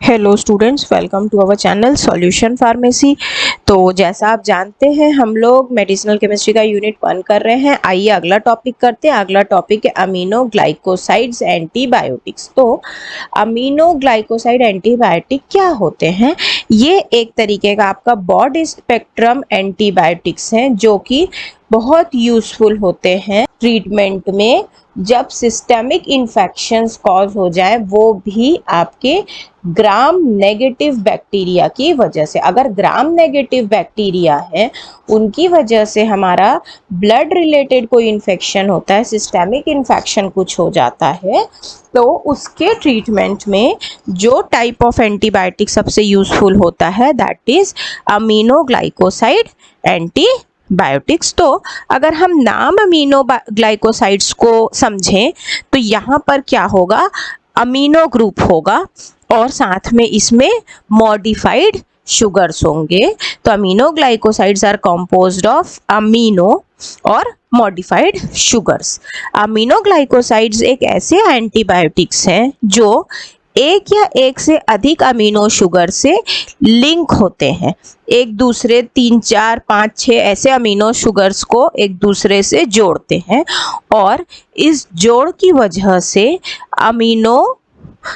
Hello students, welcome to our channel solution pharmacy. तो जैसा आप जानते हैं हम लोग मेडिसिनल केमिस्ट्री का यूनिट 1 कर रहे हैं। आइए अगला टॉपिक करते हैं। अगला टॉपिक है अमीनो ग्लाइकोसाइड्स एंटीबायोटिक्स। तो अमीनो ग्लाइकोसाइड एंटीबायोटिक क्या होते हैं? ये एक तरीके का आपका ब्रॉड स्पेक्ट्रम एंटीबायोटिक्स हैं जो कि बहुत यूजफुल होते हैं ट्रीटमेंट में। जब सिस्टेमिक इन्फेक्शंस कॉज हो जाए वो भी आपके ग्राम नेगेटिव बैक्टीरिया की वजह से। अगर ग्राम नेगेटिव बैक्टीरिया है उनकी वजह से हमारा ब्लड रिलेटेड कोई इन्फेक्शन होता है, सिस्टेमिक इन्फेक्शन कुछ हो जाता है, तो उसके ट्रीटमेंट में जो टाइप ऑफ एंटीबायोटिक सबसे यूजफुल होता है that is amino glycoside antibiotics. तो अगर हम नाम अमीनो ग्लाइकोसाइड्स को समझें तो यहाँ पर क्या होगा, अमीनो ग्रुप होगा और साथ में इसमें मॉडिफाइड शुगर्स होंगे। तो aminoglycosides are composed of amino और मॉडिफाइड शुगर्स। अमीनो ग्लाइकोसाइड्स एक ऐसे एंटीबायोटिक्स हैं जो एक या एक से अधिक अमीनो शुगर से लिंक होते हैं, एक दूसरे 3, 4, 5, 6 ऐसे अमीनो शुगर्स को एक दूसरे से जोड़ते हैं और इस जोड़ की वजह से अमीनो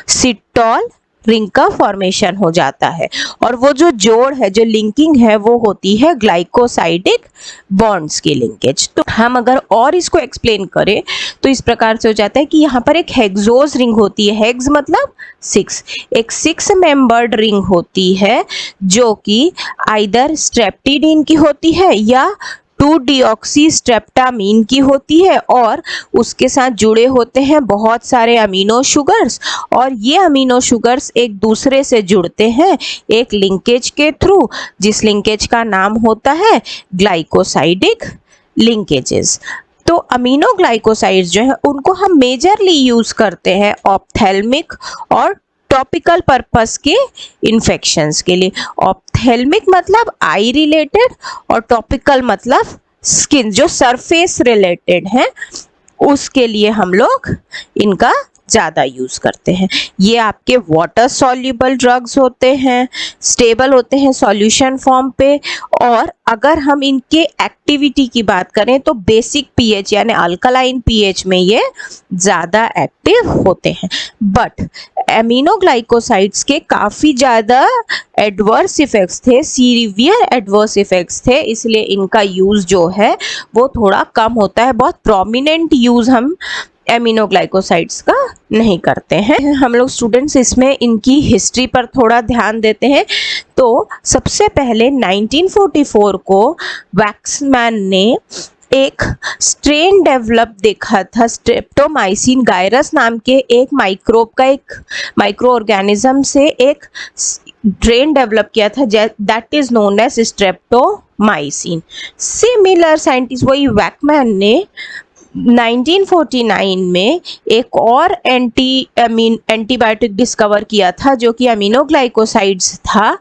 सिटॉल रिंग का फॉर्मेशन हो जाता है और वो जो जोड़ है, जो लिंकिंग है, वो होती है ग्लाइकोसाइडिक बॉन्ड्स की लिंकेज। तो हम अगर और इसको एक्सप्लेन करें तो इस प्रकार से हो जाता है कि यहाँ पर एक हेक्सोज रिंग होती है। हेक्स मतलब 6, एक 6 मेंबर्ड रिंग होती है जो कि आइदर स्ट्रेप्टिडीन की होती है या 2-डिऑक्सीस्ट्रेप्टामीन की होती है और उसके साथ जुड़े होते हैं बहुत सारे अमीनो शुगर्स और ये अमीनो शुगर्स एक दूसरे से जुड़ते हैं एक लिंकेज के थ्रू, जिस लिंकेज का नाम होता है ग्लाइकोसाइडिक लिंकेजेस। तो अमीनो ग्लाइकोसाइड्स जो है उनको हम मेजरली यूज करते हैं ऑप्थेल्मिक और टॉपिकल पर्पस के इन्फेक्शंस के लिए। ऑप्थेल्मिक मतलब आई रिलेटेड और टॉपिकल मतलब स्किन, जो सरफेस रिलेटेड है, उसके लिए हम लोग इनका ज़्यादा यूज़ करते हैं। ये आपके वाटर सॉल्युबल ड्रग्स होते हैं, स्टेबल होते हैं सॉल्यूशन फॉर्म पे, और अगर हम इनके एक्टिविटी की बात करें तो बेसिक पीएच यानी अल्कलाइन पीएच में ये ज़्यादा एक्टिव होते हैं। बट एमिनो ग्लाइकोसाइड्स के काफ़ी ज़्यादा एडवर्स इफ़ेक्ट्स थे, सीवियर एडवर्स इफ़ेक्ट्स थे, इसलिए इनका यूज़ जो है वो थोड़ा कम होता है। बहुत प्रोमिनेंट यूज़ हम एमिनो ग्लाइकोसाइड्स का नहीं करते हैं। हम लोग स्टूडेंट्स इसमें इनकी हिस्ट्री पर थोड़ा ध्यान देते हैं। तो सबसे पहले 1944 को वैक्समैन ने एक स्ट्रेन डेवलप देखा था, स्ट्रेप्टोमाइसिन गायरस नाम के एक माइक्रोब का, एक माइक्रो ऑर्गेनिज्म से एक स्ट्रेन डेवलप किया था that is known as streptomycin. Similar scientist वही वैकमैन ने 1949 में एक और एंटीबायोटिक डिस्कवर किया था जो कि अमीनो ग्लाइकोसाइड्स था।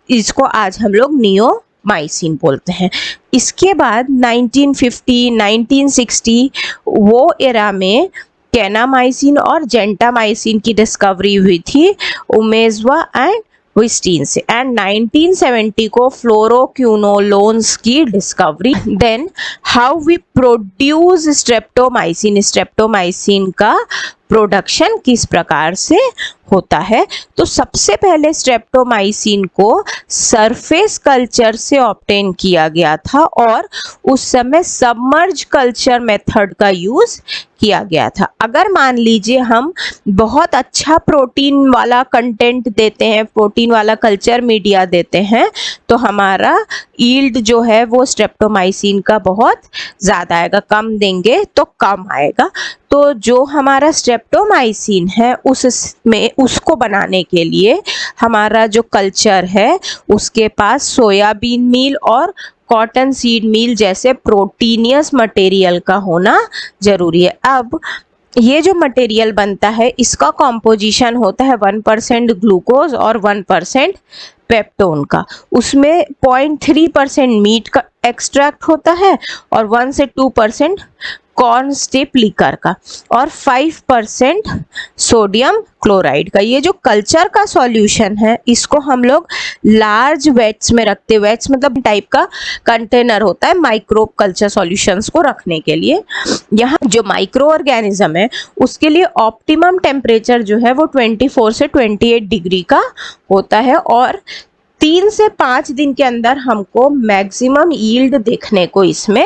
इसको आज हम लोग नियोमाइसिन बोलते हैं। इसके बाद 1950, 1960 वो एरा में कैनामाइसिन और जेंटामाइसिन की डिस्कवरी हुई थी उमेजवा एंड विस्टीन से, एंड 1970 को फ्लोरोक्विनोलोन्स की discovery. Then how we produce streptomycin, streptomycin का प्रोडक्शन किस प्रकार से होता है। तो सबसे पहले स्ट्रेप्टोमाइसिन को सरफेस कल्चर से ऑब्टेन किया गया था और उस समय सबमर्ज कल्चर मेथड का यूज किया गया था। अगर मान लीजिए हम बहुत अच्छा प्रोटीन वाला कंटेंट देते हैं, प्रोटीन वाला कल्चर मीडिया देते हैं, तो हमारा यील्ड जो है वो स्ट्रेप्टोमाइसिन का बहुत ज़्यादा आएगा। कम देंगे तो कम आएगा। तो जो हमारा स्ट्रेप्टोमाइसिन है उसमें उसको बनाने के लिए हमारा जो कल्चर है उसके पास सोयाबीन मील और कॉटन सीड मील जैसे प्रोटीनियस मटेरियल का होना जरूरी है। अब ये जो मटेरियल बनता है इसका कॉम्पोजिशन होता है 1% ग्लूकोज और 1% पेप्टोन का। उसमें 0.3% मीट का एक्सट्रैक्ट होता है और 1 से 2% कॉर्न स्टिप लिकर का और 5% सोडियम क्लोराइड का। ये जो कल्चर का सॉल्यूशन है इसको हम लोग लार्ज वेट्स में रखते हैं। वेट्स मतलब टाइप का कंटेनर होता है माइक्रोब कल्चर सॉल्यूशंस को रखने के लिए। यहाँ जो माइक्रो ऑर्गेनिज्म है उसके लिए ऑप्टिमम टेम्परेचर जो है वो 24 से 28 डिग्री का होता है और 3 से 5 दिन के अंदर हमको मैक्सिमम यील्ड देखने को इसमें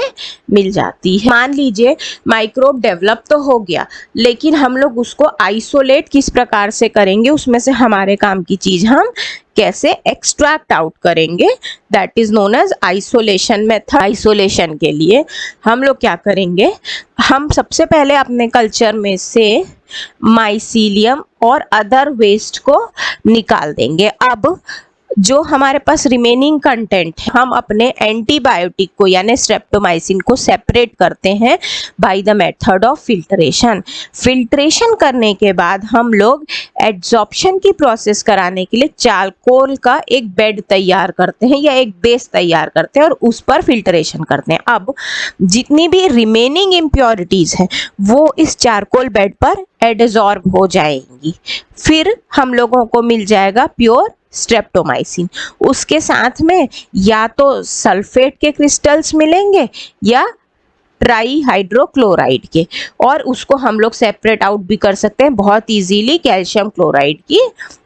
मिल जाती है। मान लीजिए माइक्रोब डेवलप तो हो गया, लेकिन हम लोग उसको आइसोलेट किस प्रकार से करेंगे, उसमें से हमारे काम की चीज हम कैसे एक्सट्रैक्ट आउट करेंगे, that is known as isolation method. Isolation के लिए हम लोग क्या करेंगे, हम सबसे पहले अपने कल्चर में से माइसीलियम और अदर वेस्ट को निकाल देंगे। अब जो हमारे पास रिमेनिंग कंटेंट है हम अपने एंटीबायोटिक को यानी स्ट्रेप्टोमाइसिन को सेपरेट करते हैं by the method of filtration. Filtration करने के बाद हम लोग एड्सॉर्प्शन की प्रोसेस कराने के लिए चारकोल का एक बेड तैयार करते हैं या एक बेस तैयार करते हैं और उस पर फिल्ट्रेशन करते हैं। अब जितनी भी रिमेनिंग इम्प्योरिटीज हैं वो इस चारकोल बेड पर एडसॉर्ब हो जाएंगी, फिर हम लोगों को मिल जाएगा प्योर स्ट्रेप्टोमाइसिन। उसके साथ में या तो सल्फेट के क्रिस्टल्स मिलेंगे या ट्राई हाइड्रोक्लोराइड के, और उसको हम लोग सेपरेट आउट भी कर सकते हैं बहुत इजीली कैल्शियम क्लोराइड की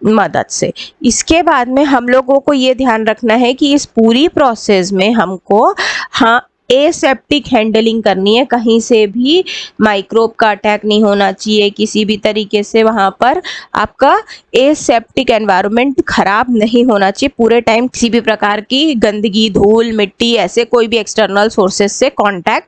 मदद से। इसके बाद में हम लोगों को ये ध्यान रखना है कि इस पूरी प्रोसेस में हमको एसेप्टिक हैंडलिंग करनी है। कहीं से भी माइक्रोब का अटैक नहीं होना चाहिए, किसी भी तरीके से वहाँ पर आपका एसेप्टिक एनवायरनमेंट खराब नहीं होना चाहिए। पूरे टाइम किसी भी प्रकार की गंदगी, धूल, मिट्टी ऐसे कोई भी एक्सटर्नल सोर्सेस से कांटेक्ट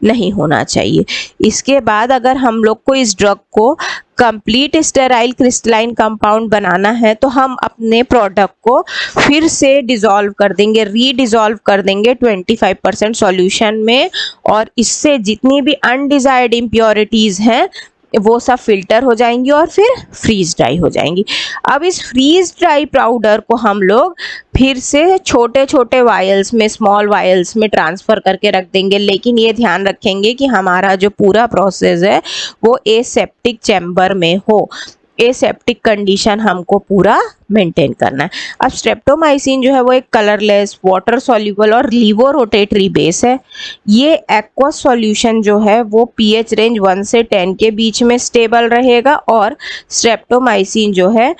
नहीं होना चाहिए। इसके बाद अगर हम लोग को इस ड्रग को कंप्लीट स्टेराइल क्रिस्टलाइन कंपाउंड बनाना है तो हम अपने प्रोडक्ट को फिर से डिसॉल्व कर देंगे, रीडिसॉल्व कर देंगे 25% सॉल्यूशन में, और इससे जितनी भी अनडिजायर्ड इम्प्योरिटीज हैं वो सब फिल्टर हो जाएंगी और फिर फ्रीज ड्राई हो जाएंगी। अब इस फ्रीज ड्राई पाउडर को हम लोग फिर से छोटे छोटे वायल्स में, स्मॉल वायल्स में ट्रांसफ़र करके रख देंगे, लेकिन ये ध्यान रखेंगे कि हमारा जो पूरा प्रोसेस है वो एसेप्टिक चैम्बर में हो। एसेप्टिक कंडीशन हमको पूरा मेंटेन करना है। अब स्ट्रेप्टोमाइसिन जो है वो एक कलरलेस, वाटर सॉल्युबल और लीवो रोटेटरी बेस है। ये एक्वस सॉल्यूशन जो है वो पीएच रेंज 1 से 10 के बीच में स्टेबल रहेगा और स्ट्रेप्टोमाइसिन जो है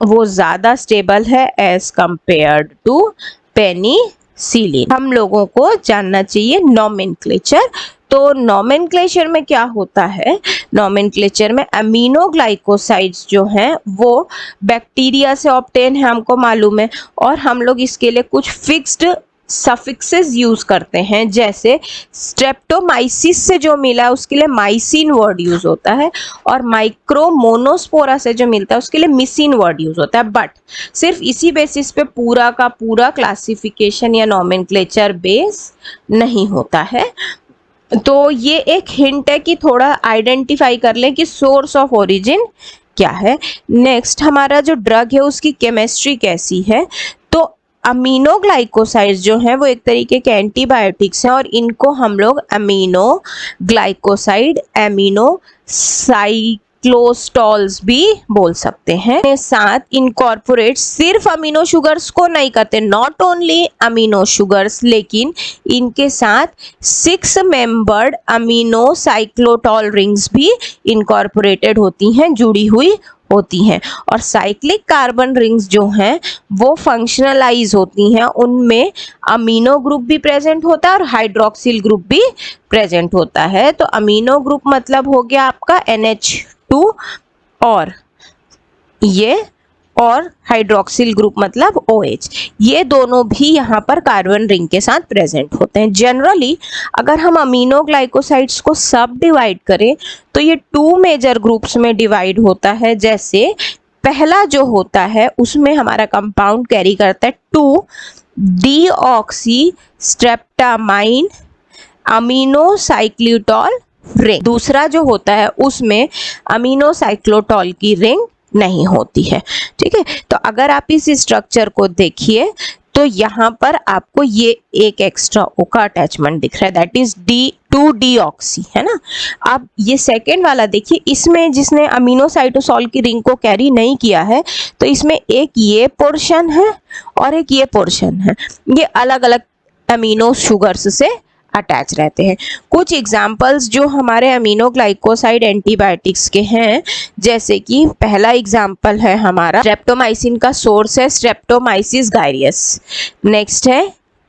वो ज़्यादा स्टेबल है एज कंपेयर्ड टू पेनिसिलिन। हम लोगों को जानना चाहिए नोमेनक्लेचर। तो नोमेनक्लेचर में क्या होता है, नोमेनक्लेचर में अमीनोग्लाइकोसाइड्स जो हैं वो बैक्टीरिया से ऑब्टेन है, हमको मालूम है, और हम लोग इसके लिए कुछ फिक्स्ड सफिक्सेस यूज करते हैं। जैसे स्ट्रेप्टोमाइसिस से जो मिला है उसके लिए माइसिन वर्ड यूज होता है और माइक्रोमोनोस्पोरा से जो मिलता है उसके लिए मिसिन वर्ड यूज होता है। बट सिर्फ इसी बेसिस पे पूरा का पूरा क्लासिफिकेशन या नोमेनक्लेचर बेस नहीं होता है। तो ये एक हिंट है कि थोड़ा आइडेंटिफाई कर लें कि सोर्स ऑफ ओरिजिन क्या है। नेक्स्ट हमारा जो ड्रग है उसकी केमिस्ट्री कैसी है, तो अमीनोग्लाइकोसाइड्स जो हैं वो एक तरीके के एंटीबायोटिक्स हैं और इनको हम लोग अमीनोग्लाइकोसाइड, एमिनोसाइक्लोस्टॉल्स भी बोल सकते हैं। साथ इनकॉर्पोरेट सिर्फ अमीनो शुगर्स को नहीं करते, नॉट ओनली अमीनो शुगर्स, लेकिन इनके साथ 6 मेंबर्ड अमीनो साइक्लोटॉल रिंग्स भी इनकॉर्पोरेटेड होती हैं, जुड़ी हुई होती हैं। और साइक्लिक कार्बन रिंग्स जो हैं वो फंक्शनलाइज होती हैं, उनमें अमीनो ग्रुप भी प्रेजेंट होता है और हाइड्रोक्सिल ग्रुप भी प्रेजेंट होता है। तो अमीनो ग्रुप मतलब हो गया आपका NH2 और ये, और हाइड्रोक्सिल ग्रुप मतलब OH, ये दोनों भी यहाँ पर कार्बन रिंग के साथ प्रेजेंट होते हैं। जनरली अगर हम अमीनो ग्लाइकोसाइड्स को सब डिवाइड करें तो ये 2 मेजर ग्रुप्स में डिवाइड होता है। जैसे पहला जो होता है उसमें हमारा कंपाउंड कैरी करता है 2-डीऑक्सी-स्ट्रेप्टामाइन अमीनोसाइक्लोटॉल रिंग। दूसरा जो होता है उसमें अमीनोसाइक्लोटॉल की रिंग नहीं होती है। ठीक है, तो अगर आप इस स्ट्रक्चर को देखिए तो यहाँ पर आपको ये एक एक्स्ट्रा ओ का अटैचमेंट दिख रहा है, दैट इज D2-डीऑक्सी, है ना। अब ये सेकेंड वाला देखिए, इसमें जिसने अमीनोसाइटोसॉल की रिंग को कैरी नहीं किया है, तो इसमें एक ये पोर्शन है और एक ये पोर्शन है, ये अलग अलग अमीनो शुगर्स से अटैच रहते हैं। कुछ एग्जाम्पल्स जो हमारे अमीनोग्लाइकोसाइड एंटीबायोटिक्स के हैं, जैसे कि पहला एग्जाम्पल है हमारा स्ट्रेप्टोमाइसिन का सोर्स है स्ट्रेप्टोमाइसिस गायरियस, नेक्स्ट है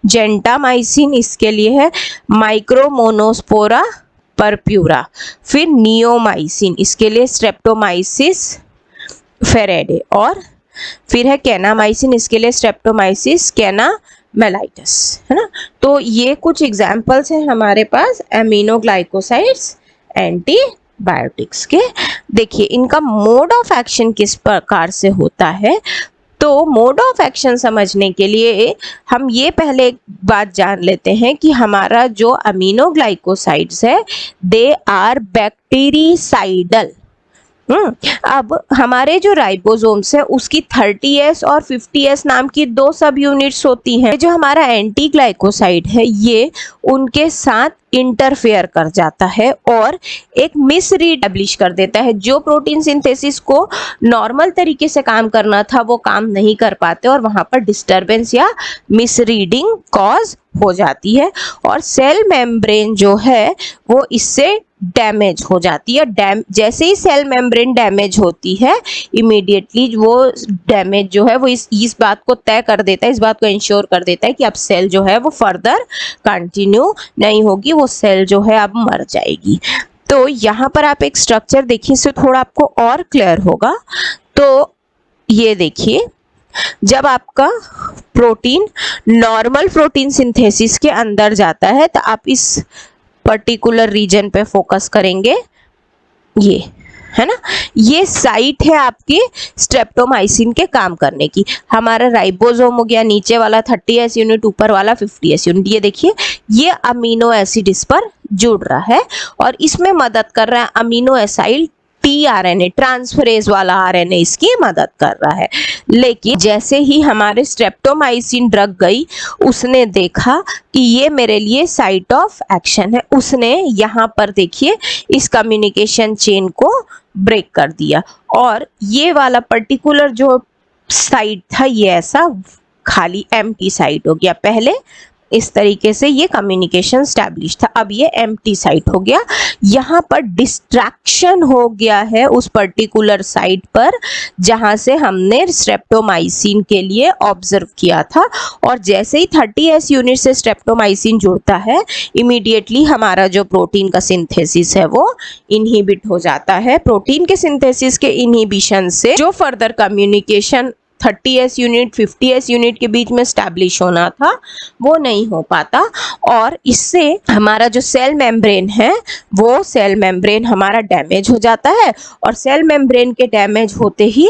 जेंटामाइसिन, इसके लिए है माइक्रोमोनोस्पोरा परप्यूरा, फिर नियोमाइसिन, इसके लिए स्ट्रेप्टोमाइसिस फेरेडे, और फिर है कैनामाइसिन, इसके लिए स्ट्रेप्टोमाइसिस कैनामेलाइटस, है ना। तो ये कुछ एग्जाम्पल्स हैं हमारे पास अमीनोग्लाइकोसाइड्स एंटीबायोटिक्स के। देखिए इनका मोड ऑफ एक्शन किस प्रकार से होता है, तो मोड ऑफ एक्शन समझने के लिए हम ये पहले एक बात जान लेते हैं कि हमारा जो अमीनोग्लाइकोसाइड्स है दे आर बैक्टीरिसाइडल। अब हमारे जो राइबोसोम्स है उसकी 30S और 50S नाम की दो सब यूनिट्स होती हैं। जो हमारा एंटी ग्लाइकोसाइड है ये उनके साथ इंटरफेयर कर जाता है और एक मिसरीड एस्टैब्लिश कर देता है। जो प्रोटीन सिंथेसिस को नॉर्मल तरीके से काम करना था वो काम नहीं कर पाते और वहां पर डिस्टरबेंस या मिसरीडिंग कॉज हो जाती है और सेल मेम्ब्रेन जो है वो इससे डैमेज हो जाती है। जैसे ही सेल मेम्ब्रेन डैमेज होती है इमीडिएटली वो डैमेज जो है वो इस बात को तय कर देता है, इस बात को इंश्योर कर देता है कि अब सेल जो है वो फर्दर कंटिन्यू नहीं होगी, वो सेल जो है अब मर जाएगी। तो यहाँ पर आप एक स्ट्रक्चर देखिए, इससे थोड़ा आपको और क्लियर होगा। तो ये देखिए, जब आपका प्रोटीन नॉर्मल प्रोटीन सिंथेसिस के अंदर जाता है तो आप इस पर्टिकुलर रीजन पे फोकस करेंगे, ये है ना, ये साइट है आपकी स्ट्रेप्टोमाइसिन के काम करने की। हमारा राइबोसोम हो गया नीचे वाला 30S यूनिट, ऊपर वाला 50S यूनिट। ये देखिए ये अमीनो एसिड इस पर जुड़ रहा है और इसमें मदद कर रहा है अमीनो एसाइड tRNA, ट्रांसफरेज वाला RNA इसकी मदद कर रहा है। लेकिन जैसे ही हमारे स्ट्रेप्टोमाइसिन ड्रग गई, उसने देखा कि ये मेरे लिए साइट ऑफ एक्शन है, उसने यहाँ पर देखिए इस कम्युनिकेशन चेन को ब्रेक कर दिया और ये वाला पर्टिकुलर जो साइट था ये ऐसा खाली एम्प्टी साइट हो गया। पहले इस तरीके से ये कम्युनिकेशन स्टैब्लिश था, अब ये एम्प्टी साइट हो गया। यहाँ पर डिस्ट्रैक्शन हो गया है उस पर्टिकुलर साइट पर जहाँ से हमने स्ट्रेप्टोमाइसिन के लिए ऑब्जर्व किया था और जैसे ही 30S यूनिट से स्ट्रेप्टोमाइसिन जुड़ता है इमीडिएटली हमारा जो प्रोटीन का सिंथेसिस है वो इनहिबिट हो जाता है। प्रोटीन के सिंथेसिस के इनहिबिशन से जो further communication 30S unit 50S unit के बीच में स्टैब्लिश होना था वो नहीं हो पाता और इससे हमारा जो सेल मेम्ब्रेन है वो सेल मेम्ब्रेन हमारा डैमेज हो जाता है और सेल मेम्ब्रेन के डैमेज होते ही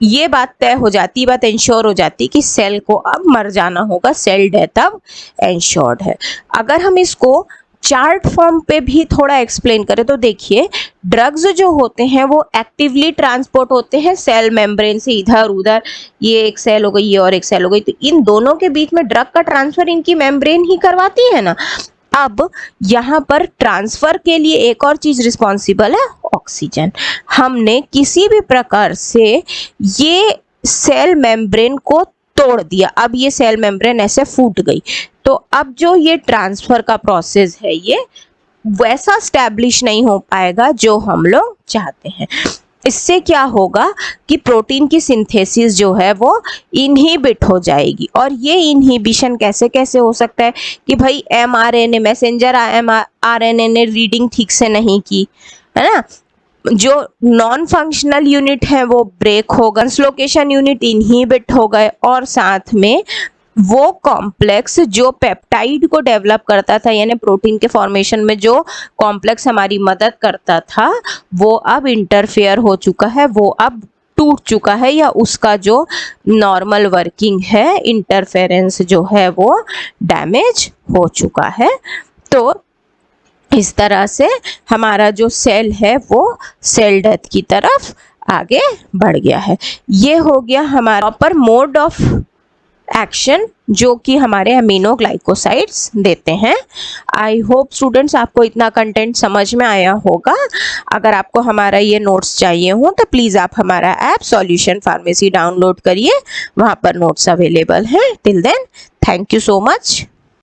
ये बात तय हो जाती, बात इंश्योर हो जाती कि सेल को अब मर जाना होगा, सेल डेथ अब इंश्योर्ड है। अगर हम इसको चार्ट फॉर्म पे भी थोड़ा एक्सप्लेन करें तो देखिए ड्रग्स जो होते हैं वो एक्टिवली ट्रांसपोर्ट होते हैं सेल मेम्ब्रेन से इधर उधर, ये एक सेल हो गई ये और एक सेल हो गई, तो इन दोनों के बीच में ड्रग का ट्रांसफर इनकी मेम्ब्रेन ही करवाती है ना। अब यहाँ पर ट्रांसफर के लिए एक और चीज रिस्पॉन्सिबल है, ऑक्सीजन। हमने किसी भी प्रकार से ये सेल मेम्ब्रेन को तोड़ दिया, अब ये सेल मेम्ब्रेन ऐसे फूट गई, तो अब जो ये ट्रांसफर का प्रोसेस है ये वैसा स्टैब्लिश नहीं हो पाएगा जो हम लोग चाहते हैं। इससे क्या होगा कि प्रोटीन की सिंथेसिस जो है वो इनहिबिट हो जाएगी और ये इनहिबिशन कैसे कैसे हो सकता है कि भाई mRNA मैसेंजर mRNA ने रीडिंग ठीक से नहीं की, है ना, जो नॉन फंक्शनल यूनिट है वो ब्रेक होगा, ट्रांसलोकेशन यूनिट इनहिबिट हो गए और साथ में वो कॉम्प्लेक्स जो पेप्टाइड को डेवलप करता था यानी प्रोटीन के फॉर्मेशन में जो कॉम्प्लेक्स हमारी मदद करता था वो अब इंटरफेयर हो चुका है, वो अब टूट चुका है या उसका जो नॉर्मल वर्किंग है इंटरफेरेंस जो है वो डैमेज हो चुका है। तो इस तरह से हमारा जो सेल है वो सेल डेथ की तरफ आगे बढ़ गया है। ये हो गया हमारा प्रॉपर मोड ऑफ एक्शन जो कि हमारे अमीनोग्लाइकोसाइड्स देते हैं। आई होप स्टूडेंट्स आपको इतना कंटेंट समझ में आया होगा। अगर आपको हमारा ये नोट्स चाहिए हो तो प्लीज़ आप हमारा ऐप सॉल्यूशन फार्मेसी डाउनलोड करिए, वहाँ पर नोट्स अवेलेबल हैं। Till then thank you so much.